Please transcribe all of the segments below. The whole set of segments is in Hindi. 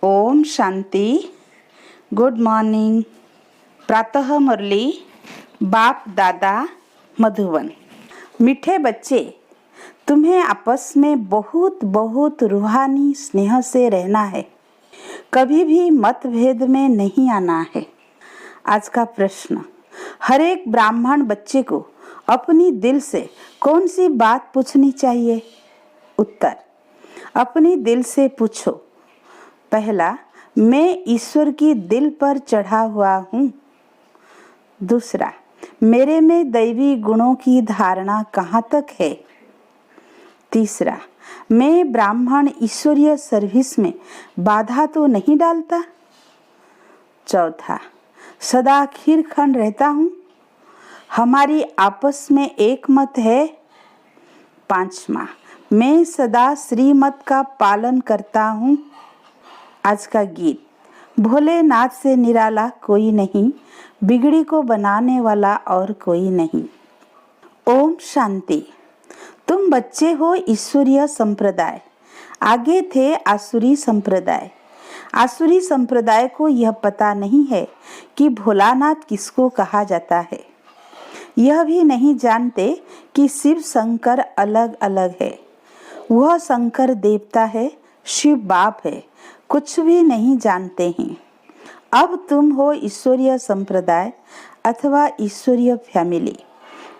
ओम शांति। Good morning. प्रातः मुरली बाप दादा मधुबन। मीठे बच्चे, तुम्हें आपस में बहुत बहुत रूहानी स्नेह से रहना है। कभी भी मतभेद में नहीं आना है। आज का प्रश्न, हर एक ब्राह्मण बच्चे को अपनी दिल से कौन सी बात पूछनी चाहिए? उत्तर, अपनी दिल से पूछो। पहला, मैं ईश्वर की दिल पर चढ़ा हुआ हूँ। दूसरा, मेरे में दैवी गुणों की धारणा कहाँ तक है? तीसरा, मैं ब्राह्मण ईश्वरीय सर्विस में बाधा तो नहीं डालता? चौथा, सदा खीरखंड रहता हूँ? हमारी आपस में एक मत है? पांचवा, मैं सदा श्रीमत का पालन करता हूँ। आज का गीत, भोलेनाथ से निराला कोई नहीं, बिगड़ी को बनाने वाला और कोई नहीं। ओम शांति। तुम बच्चे हो ईश्वरीय संप्रदाय, आगे थे आसुरी संप्रदाय। आसुरी संप्रदाय को यह पता नहीं है कि भोलानाथ किसको कहा जाता है। यह भी नहीं जानते कि शिव शंकर अलग अलग है। वह शंकर देवता है, शिव बाप है, कुछ भी नहीं जानते हैं। अब तुम हो ईश्वरीय संप्रदाय अथवा ईश्वरीय फैमिली।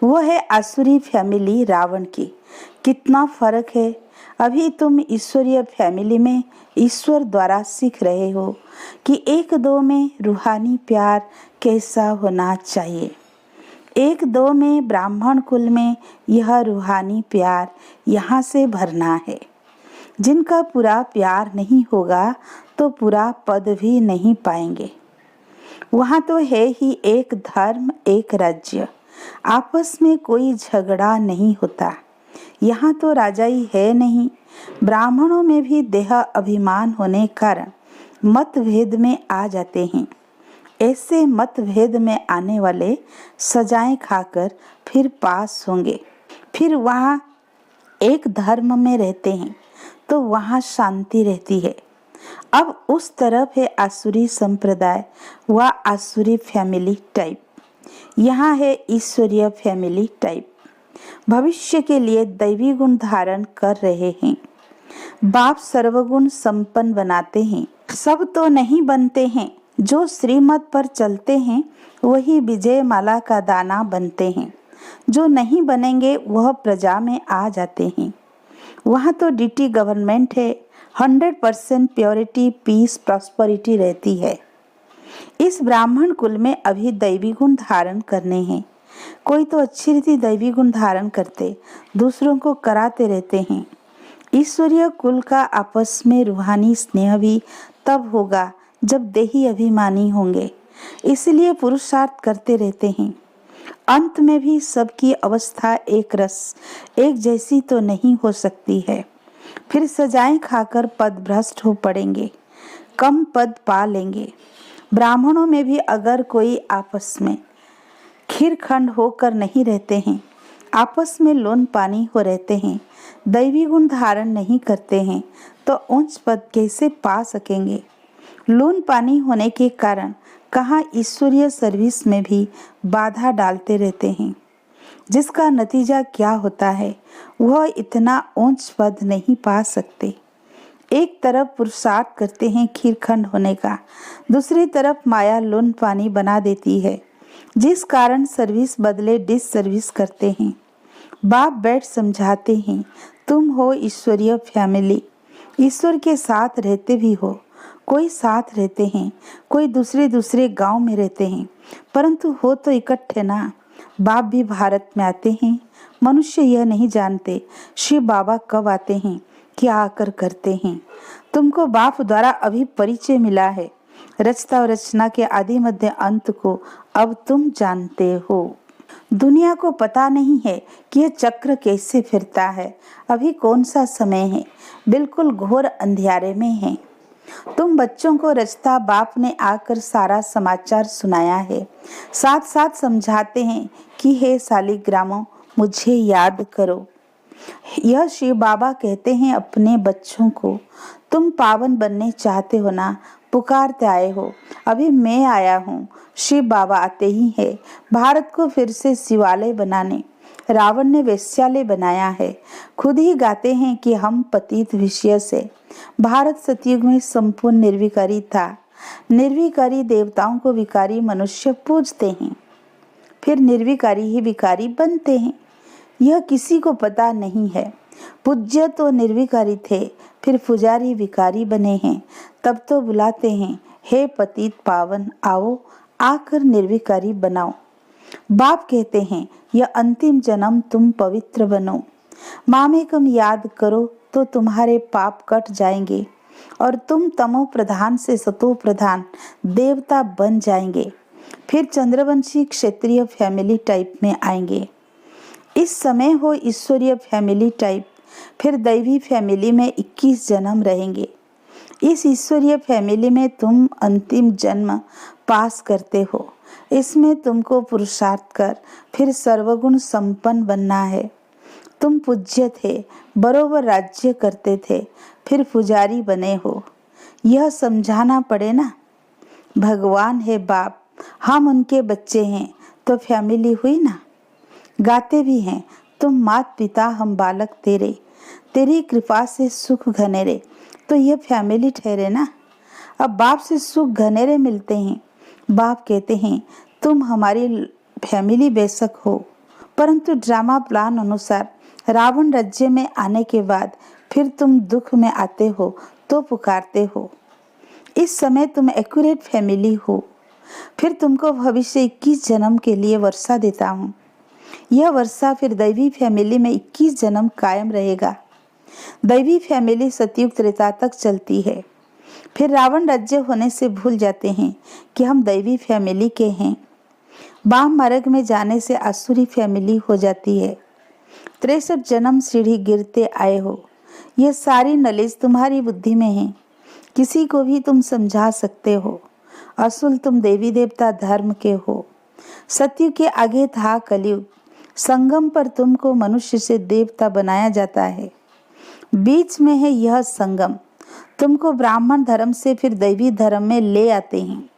वो है आसुरी फैमिली रावण की। कितना फर्क है। अभी तुम ईश्वरीय फैमिली में ईश्वर द्वारा सीख रहे हो कि एक दो में रूहानी प्यार कैसा होना चाहिए। एक दो में ब्राह्मण कुल में यह रूहानी प्यार यहाँ से भरना है। जिनका पूरा प्यार नहीं होगा तो पूरा पद भी नहीं पाएंगे। वहाँ तो है ही एक धर्म, एक राज्य। आपस में कोई झगड़ा नहीं होता। यहाँ तो राजाई है नहीं। ब्राह्मणों में भी देह अभिमान होने कारण मतभेद में आ जाते हैं। ऐसे मतभेद में आने वाले सजाएं खाकर फिर पास होंगे। फिर वहाँ एक धर्म में रहते हैं तो वहाँ शांति रहती है। अब उस तरफ है आसुरी संप्रदाय व आसुरी फैमिली टाइप। यहाँ है ईश्वरीय फैमिली टाइप। भविष्य के लिए दैवी गुण धारण कर रहे हैं। बाप सर्वगुण संपन्न बनाते हैं। सब तो नहीं बनते हैं। जो श्रीमत पर चलते हैं वही विजय माला का दाना बनते हैं। जो नहीं बनेंगे वह प्रजा में आ जाते हैं। वहाँ तो डीटी गवर्नमेंट है। 100% प्योरिटी, पीस, प्रॉस्पेरिटी रहती है। इस ब्राह्मण कुल में अभी दैवी गुण धारण करने हैं। कोई तो अच्छी रीति दैवी गुण धारण करते, दूसरों को कराते रहते हैं। ईश्वरीय कुल का आपस में रूहानी स्नेह भी तब होगा जब देही अभिमानी होंगे। इसलिए पुरुषार्थ करते रहते हैं। अंत में भी सबकी अवस्था एक रस, एक जैसी तो नहीं हो सकती है। फिर सजाएं खाकर पद भ्रष्ट हो पड़ेंगे, कम पद पा लेंगे। ब्राह्मणों में भी अगर कोई आपस में खीरखंड होकर नहीं रहते हैं, आपस में लोन पानी हो रहते हैं, दैवी गुण धारण नहीं करते हैं, तो उच्च पद कैसे पा सकेंगे? लोन पानी होने के कारण कहाँ ईश्वरीय सर्विस में भी बाधा डालते रहते हैं, जिसका नतीजा क्या होता है वह इतना ऊंच पद नहीं पा सकते। एक तरफ पुरुषार्थ करते हैं खीरखंड होने का, दूसरी तरफ माया लोन पानी बना देती है, जिस कारण सर्विस बदले डिस सर्विस करते हैं। बाप बैठ समझाते हैं, तुम हो ईश्वरीय फैमिली। ईश्वर के साथ रहते भी हो। कोई साथ रहते हैं, कोई दूसरे दूसरे गांव में रहते हैं, परंतु हो तो इकट्ठे ना। बाप भी भारत में आते हैं। मनुष्य यह नहीं जानते शिव बाबा कब आते हैं, क्या आकर करते हैं। तुमको बाप द्वारा अभी परिचय मिला है। रचता और रचना के आदि मध्य अंत को अब तुम जानते हो। दुनिया को पता नहीं है कि यह चक्र कैसे फिरता है, अभी कौन सा समय है, बिल्कुल घोर अंधियारे में है। तुम बच्चों को रचता बाप ने आकर सारा समाचार सुनाया है। साथ साथ समझाते हैं कि हे सालिग्रामों, मुझे याद करो। यह शिव बाबा कहते हैं अपने बच्चों को। तुम पावन बनने चाहते हो ना, पुकारते आए हो। अभी मैं आया हूँ। शिव बाबा आते ही है भारत को फिर से शिवालय बनाने। रावण ने वेश्यालय बनाया है। खुद ही गाते हैं कि हम पतित विषय से। भारत सतयुग में संपूर्ण निर्विकारी था। निर्विकारी देवताओं को विकारी मनुष्य पूजते हैं, फिर निर्विकारी ही विकारी बनते हैं। यह किसी को पता नहीं है। पूज्य तो निर्विकारी थे, फिर पुजारी विकारी बने हैं। तब तो बुलाते हैं, हे पतित पावन आओ, आकर निर्विकारी बनाओ। बाप कहते हैं, यह अंतिम जन्म तुम पवित्र बनो। मामेकम याद करो तो तुम्हारे पाप कट जाएंगे और तुम तमो प्रधान से सतो प्रधान देवता बन जाएंगे। फिर चंद्रवंशी क्षत्रिय फैमिली टाइप में आएंगे। इस समय हो ईश्वरीय फैमिली टाइप, फिर दैवी फैमिली में 21 जन्म रहेंगे। इस ईश्वरीय फैमिली में तुम अंतिम जन्म पास करते हो। इसमें तुमको पुरुषार्थ कर फिर सर्वगुण संपन्न बनना है। तुम पूज्य थे, बरोबर राज्य करते थे, फिर पुजारी बने हो। यह समझाना पड़े ना। भगवान है बाप, हम उनके बच्चे हैं, तो फैमिली हुई ना। गाते भी हैं, तुम मात पिता हम बालक तेरे, तेरी कृपा से सुख घनेरे। तो यह फैमिली ठहरे ना। अब बाप से सुख घनेरे मिलते हैं। बाप कहते हैं, तुम हमारी फैमिली बेशक हो, परंतु ड्रामा प्लान अनुसार रावण राज्य में आने के बाद फिर तुम दुख में आते हो तो पुकारते हो। इस समय तुम एक्यूरेट फैमिली हो। फिर तुमको भविष्य 21 जन्म के लिए वर्षा देता हूँ। यह वर्षा फिर दैवी फैमिली में 21 जन्म कायम रहेगा। दैवी फैमिली सतयुग त्रेता तक चलती है। फिर रावण राज्य होने से भूल जाते हैं कि हम दैवी फैमिली के हैं। वाम मार्ग में जाने से आसुरी फैमिली हो जाती है। 63 जन्म सीढ़ी गिरते आए हो। यह सारी नॉलेज तुम्हारी बुद्धि में है। किसी को भी तुम समझा सकते हो। असुल तुम देवी देवता धर्म के हो। सत्य के आगे था कलयुग। संगम पर तुमको मनुष्य से देवता बनाया जाता है। बीच में है यह संगम। तुमको ब्राह्मण धर्म से फिर दैवी धर्म में ले आते हैं।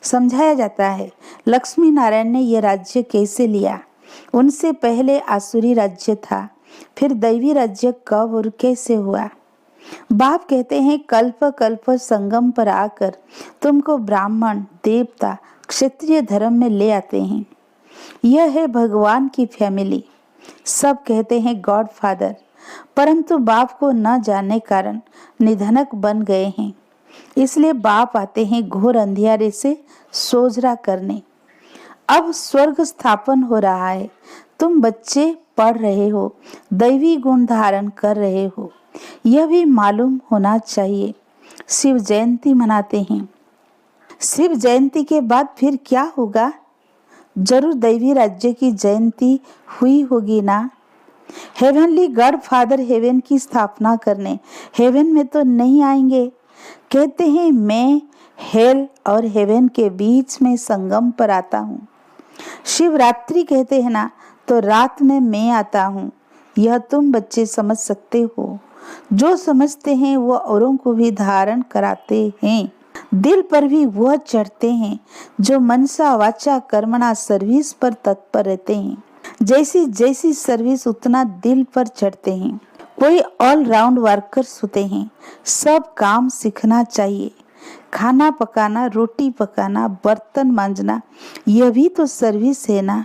समझाया जाता है लक्ष्मी नारायण ने यह राज्य कैसे लिया। उनसे पहले आसुरी राज्य था, फिर दैवी राज्य कब और कैसे हुआ। बाप कहते हैं कल्प कल्प संगम पर आकर तुमको ब्राह्मण देवता क्षत्रिय धर्म में ले आते हैं। यह है भगवान की फैमिली। सब कहते हैं गॉड फादर, परंतु बाप को न जानने कारण निधनक बन गए हैं। इसलिए बाप आते हैं घोर अंधियारे से सोजरा करने। अब स्वर्ग स्थापन हो रहा है। तुम बच्चे पढ़ रहे हो, दैवी गुण धारण कर रहे हो, यह भी मालूम होना चाहिए। शिव जयंती मनाते हैं। शिव जयंती के बाद फिर क्या होगा? जरूर दैवी राज्य की जयंती हुई होगी ना। हेवनली गॉड फादर हेवन की स्थापना करने हेवन में तो नहीं आएंगे। कहते हैं मैं हेल और हेवन के बीच में संगम पर आता हूँ। शिवरात्रि कहते हैं ना, तो रात में मैं आता हूँ। यह तुम बच्चे समझ सकते हो। जो समझते हैं वह औरों को भी धारण कराते हैं। दिल पर भी वह चढ़ते हैं जो मनसा वाचा कर्मणा सर्विस पर तत्पर रहते हैं। जैसी जैसी सर्विस उतना दिल पर चढ़ते हैं। कोई ऑल राउंड वर्कर्स होते हैं। सब काम सीखना चाहिए। खाना पकाना, रोटी पकाना, बर्तन मांजना, यह भी तो सर्विस है ना।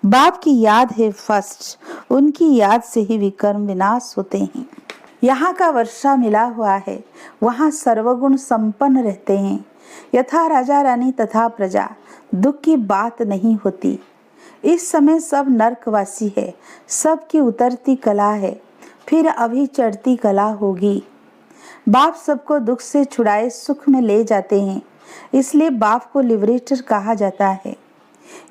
बाप की याद है फर्स्ट। उनकी याद से ही विकर्म विनाश होते हैं। यहाँ का वर्षा मिला हुआ है, वहाँ सर्वगुण संपन्न रहते हैं। यथा राजा रानी तथा प्रजा, दुख की बात नहीं होती। इस समय सब नरकवासी है। सबकी उतरती कला है, फिर अभी चढ़ती कला होगी। बाप सबको दुख से छुड़ाए सुख में ले जाते हैं। इसलिए बाप को लिबरेटर कहा जाता है।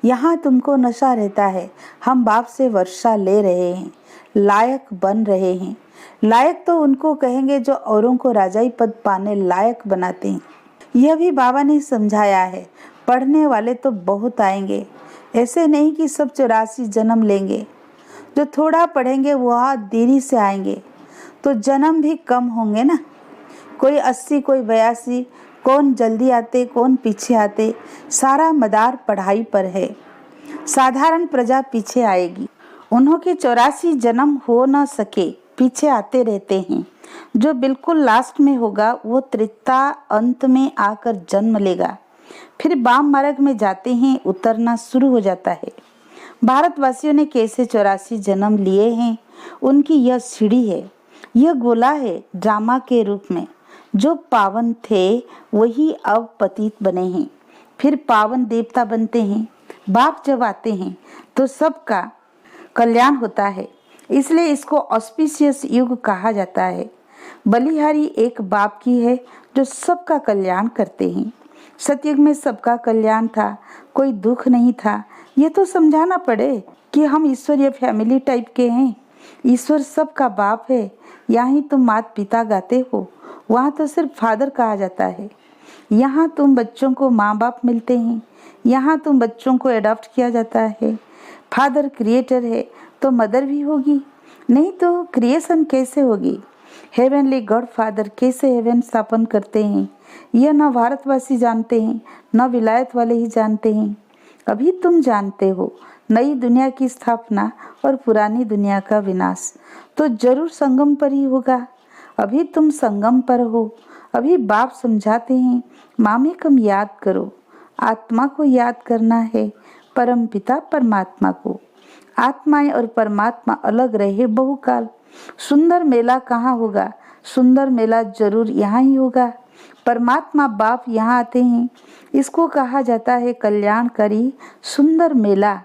यहाँ तुमको नशा रहता है। हम बाप से वर्षा ले रहे हैं, लायक बन रहे हैं। लायक तो उनको कहेंगे जो औरों को राजाई पद पाने लायक बनाते हैं। यह भी बाबा ने समझाया है। पढ़ने वाले तो बहुत आएंगे, ऐसे नहीं कि सब 84 जन्म लेंगे। जो थोड़ा पढ़ेंगे वह देरी से आएंगे, तो जन्म भी कम होंगे ना। कोई 80, कोई 82, कौन जल्दी आते, कौन पीछे आते, सारा मदार पढ़ाई पर है। साधारण प्रजा पीछे आएगी। उन्हों के 84 जन्म हो न सके, पीछे आते रहते हैं। जो बिल्कुल लास्ट में होगा वो त्रेता अंत में आकर जन्म लेगा, फिर वाम मार्ग में जाते हैं, उतरना शुरू हो जाता है। भारतवासियों ने कैसे 84 जन्म लिए हैं, उनकी यह सीढ़ी है, यह गोला है ड्रामा के रूप में। जो पावन थे वही अब पतित बने हैं, फिर पावन देवता बनते हैं। बाप जब आते हैं तो सबका कल्याण होता है, इसलिए इसको ऑस्पिशियस युग कहा जाता है। बलिहारी एक बाप की है जो सबका कल्याण करते हैं। सतयुग में सबका कल्याण था, कोई दुख नहीं था। ये तो समझाना पड़े कि हम ईश्वरीय फैमिली टाइप के हैं। ईश्वर सबका बाप है। यहाँ तुम माता पिता गाते हो, वहाँ तो सिर्फ फादर कहा जाता है। यहाँ तुम बच्चों को माँ बाप मिलते हैं, यहाँ तुम बच्चों को एडॉप्ट किया जाता है। फादर क्रिएटर है तो मदर भी होगी, नहीं तो क्रिएशन कैसे होगी। हेवनली गॉड फादर कैसे हेवन स्थापन करते हैं, यह न भारतवासी जानते हैं, न विलायत वाले ही जानते हैं। अभी तुम जानते हो नई दुनिया की स्थापना और पुरानी दुनिया का विनाश तो जरूर संगम पर ही होगा। अभी तुम संगम पर हो। अभी बाप समझाते हैं, मामे कम याद करो, आत्मा को याद करना है, परम पिता परमात्मा को। आत्माएं और परमात्मा अलग रहे बहुकाल। सुंदर मेला कहाँ होगा, सुंदर मेला जरूर यहाँ ही होगा। परमात्मा बाप यहाँ आते हैं, इसको कहा जाता है कल्याणकारी सुंदर मेला।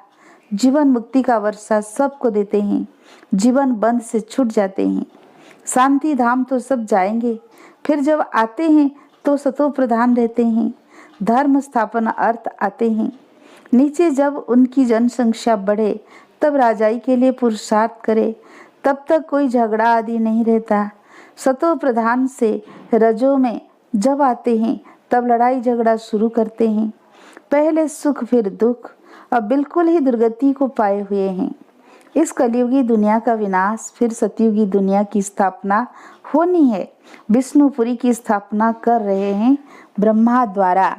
जीवन मुक्ति का वर्षा सबको देते हैं, जीवन बंध से छूट जाते हैं। शांति धाम तो सब जाएंगे, फिर जब आते हैं तो सतो प्रधान रहते हैं। धर्म स्थापना अर्थ आते हैं। नीचे जब उनकी जनसंख्या बढ़े तब राजाई के लिए पुरुषार्थ करे, तब तक कोई झगड़ा आदि नहीं रहता। सतो प्रधान से रजो में जब आते हैं तब लड़ाई झगड़ा शुरू करते हैं। पहले सुख फिर दुख, अब बिल्कुल ही दुर्गति को पाए हुए हैं। इस कलयुगी दुनिया का विनाश, फिर सतयुगी दुनिया की स्थापना होनी है। विष्णुपुरी की स्थापना कर रहे हैं ब्रह्मा द्वारा।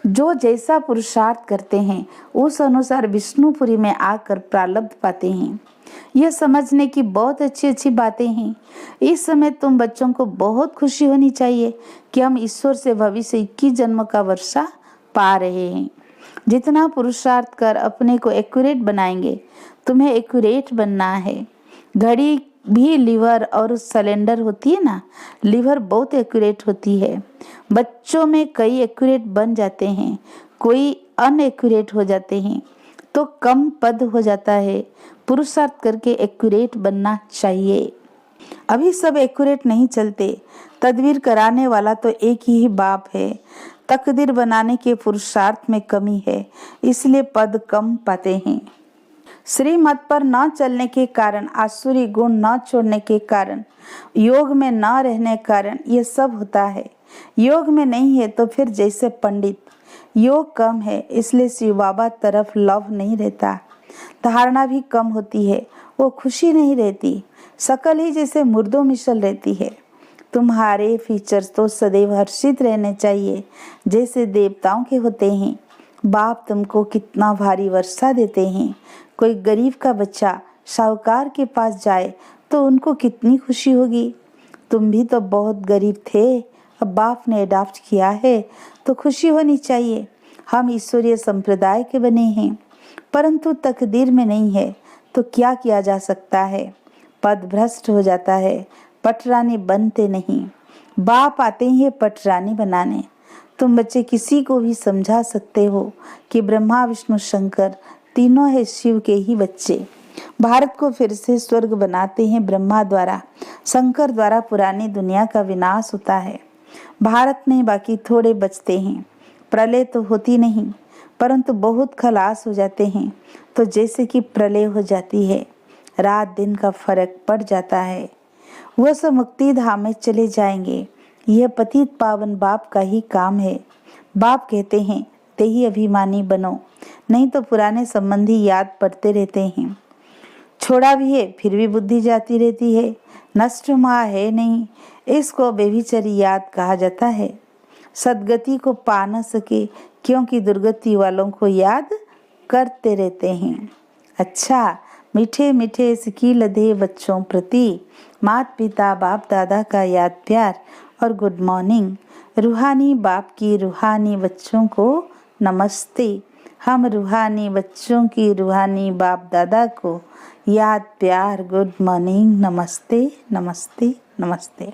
जो जैसा पुरुषार्थ करते हैं उस अनुसार विष्णुपुरी में आकर प्रारब्ध पाते हैं। यह समझने की बहुत अच्छी अच्छी बातें हैं। इस समय तुम बच्चों को बहुत खुशी होनी चाहिए कि हम ईश्वर से भविष्य 21 जन्म का वर्षा पा रहे हैं। जितना पुरुषार्थ कर अपने को एक्यूरेट बनाएंगे, तुम्हें एक्यूरेट बनना है। घड़ी भी लीवर और सिलेंडर होती है ना, लीवर बहुत एक्यूरेट होती है। बच्चों में कई एक्यूरेट बन जाते हैं, कोई अनएक्यूरेट हो जाते हैं तो कम पद हो जाता है। पुरुषार्थ करके एक्यूरेट बनना चाहिए। अभी सब एक्यूरेट नहीं चलते। तदबीर कराने वाला तो एक ही बाप है। तकदीर बनाने के पुरुषार्थ में कमी है, इसलिए पद कम पाते हैं। श्रीमत पर न चलने के कारण, आसुरी गुण न छोड़ने के कारण, योग में न रहने कारण ये सब होता है। योग में नहीं है तो फिर जैसे पंडित, योग कम है इसलिए शिव बाबा तरफ लव नहीं रहता, धारणा भी कम होती है, वो खुशी नहीं रहती, शकल ही जैसे मुर्दों मिसल रहती है। तुम्हारे फीचर्स तो सदैव हर्षित रहने चाहिए जैसे देवताओं के होते हैं। बाप तुमको कितना भारी वर्षा देते हैं। कोई गरीब का बच्चा साहूकार के पास जाए तो उनको कितनी खुशी होगी। तुम भी तो बहुत गरीब थे, अब बाप ने अडॉप्ट किया है तो खुशी होनी चाहिए। हम ईश्वरीय संप्रदाय के बने हैं, परंतु तकदीर में नहीं है तो क्या किया जा सकता है। पद भ्रष्ट हो जाता है, पटरानी बनते नहीं। बाप आते हैं पटरानी बनाने। तुम बच्चे किसी को भी समझा सकते हो कि ब्रह्मा विष्णु शंकर तीनों है शिव के ही बच्चे। भारत को फिर से स्वर्ग बनाते हैं ब्रह्मा द्वारा, शंकर द्वारा पुरानी दुनिया का विनाश होता है। भारत में बाकी थोड़े बचते हैं। प्रलय तो होती नहीं, परंतु बहुत खलास हो जाते हैं, तो जैसे कि प्रलय हो जाती है, रात दिन का फर्क पड़ जाता है। वह सब मुक्ति धाम में चले जाएंगे। यह पतित पावन बाप का ही काम है। बाप कहते हैं देही अभिमानी बनो, नहीं तो पुराने संबंधी याद पड़ते रहते हैं। छोड़ा भी है फिर भी बुद्धि जाती रहती है। नष्ट माँ है नहीं, इसको व्यभिचारी याद कहा जाता है। सद्गति को पा न सके क्योंकि दुर्गति वालों को याद करते रहते हैं। अच्छा, मीठे मीठे सिक्की लदे बच्चों प्रति माता पिता बाप दादा का याद प्यार और गुड मॉर्निंग। रूहानी बाप की रूहानी बच्चों को नमस्ते। हम रूहानी बच्चों की रूहानी बाप दादा को याद प्यार गुड मॉर्निंग, नमस्ते नमस्ते नमस्ते।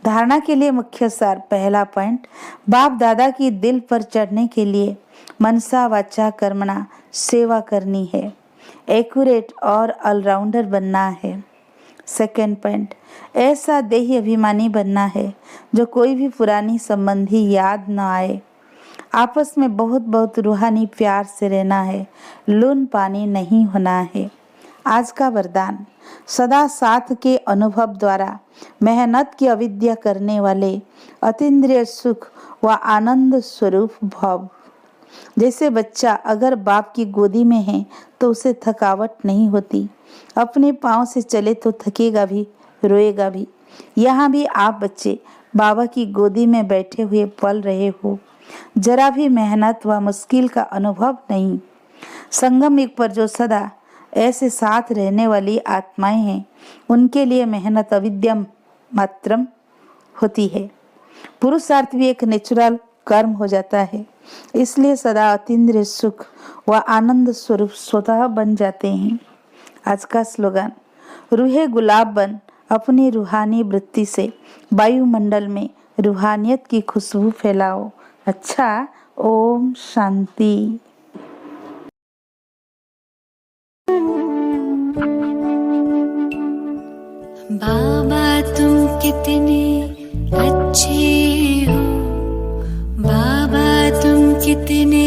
धारणा के लिए मुख्य सार। पहला पॉइंट, बाप दादा की दिल पर चढ़ने के लिए मनसा वाचा कर्मणा सेवा करनी है, एक्यूरेट और ऑलराउंडर बनना है। सेकेंड पॉइंट, ऐसा देही अभिमानी बनना है जो कोई भी पुरानी संबंधी याद न आए। आपस में बहुत बहुत रूहानी प्यार से रहना है, लून पानी नहीं होना है। आज का वरदान, सदा साथ के अनुभव द्वारा मेहनत की अविद्या करने वाले अतीन्द्रिय सुख व आनंद स्वरूप भव। जैसे बच्चा अगर बाप की गोदी में है तो उसे थकावट नहीं होती, अपने पाँव से चले तो थकेगा भी, रोएगा भी। यहाँ भी आप बच्चे बाबा की गोदी में बैठे हुए पल रहे हो, जरा भी मेहनत व मुश्किल का अनुभव नहीं। संगम युग पर जो सदा ऐसे साथ रहने वाली आत्माएं हैं, उनके लिए मेहनत अविद्या मात्रम होती है। पुरुषार्थ भी एक नेचुरल कर्म हो जाता है, इसलिए सदा अतीन्द्रिय सुख व आनंद स्वरूप स्वतः बन जाते हैं। आज का स्लोगन, रूहे गुलाब बन अपनी रूहानी वृत्ति से वायुमंडल में रूहानियत की खुशबू फैलाओ। अच्छा, ओम शांति। बाबा तुम कितने अच्छे हो, बाबा तुम कितने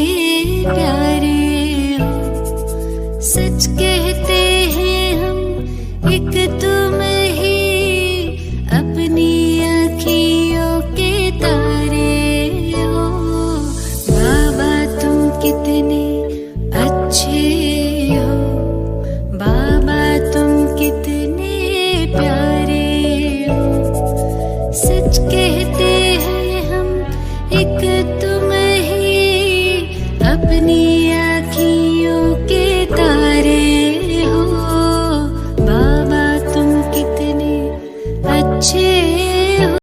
प्यारे हो। सच कहते हैं हम, एक तुम ही अपनी आँखियों के तारे हो। बाबा तुम कितने अच्छे हो, बाबा तुम कितने प्यारे हो। सच कहते हैं हम, एक तुम ही अपनी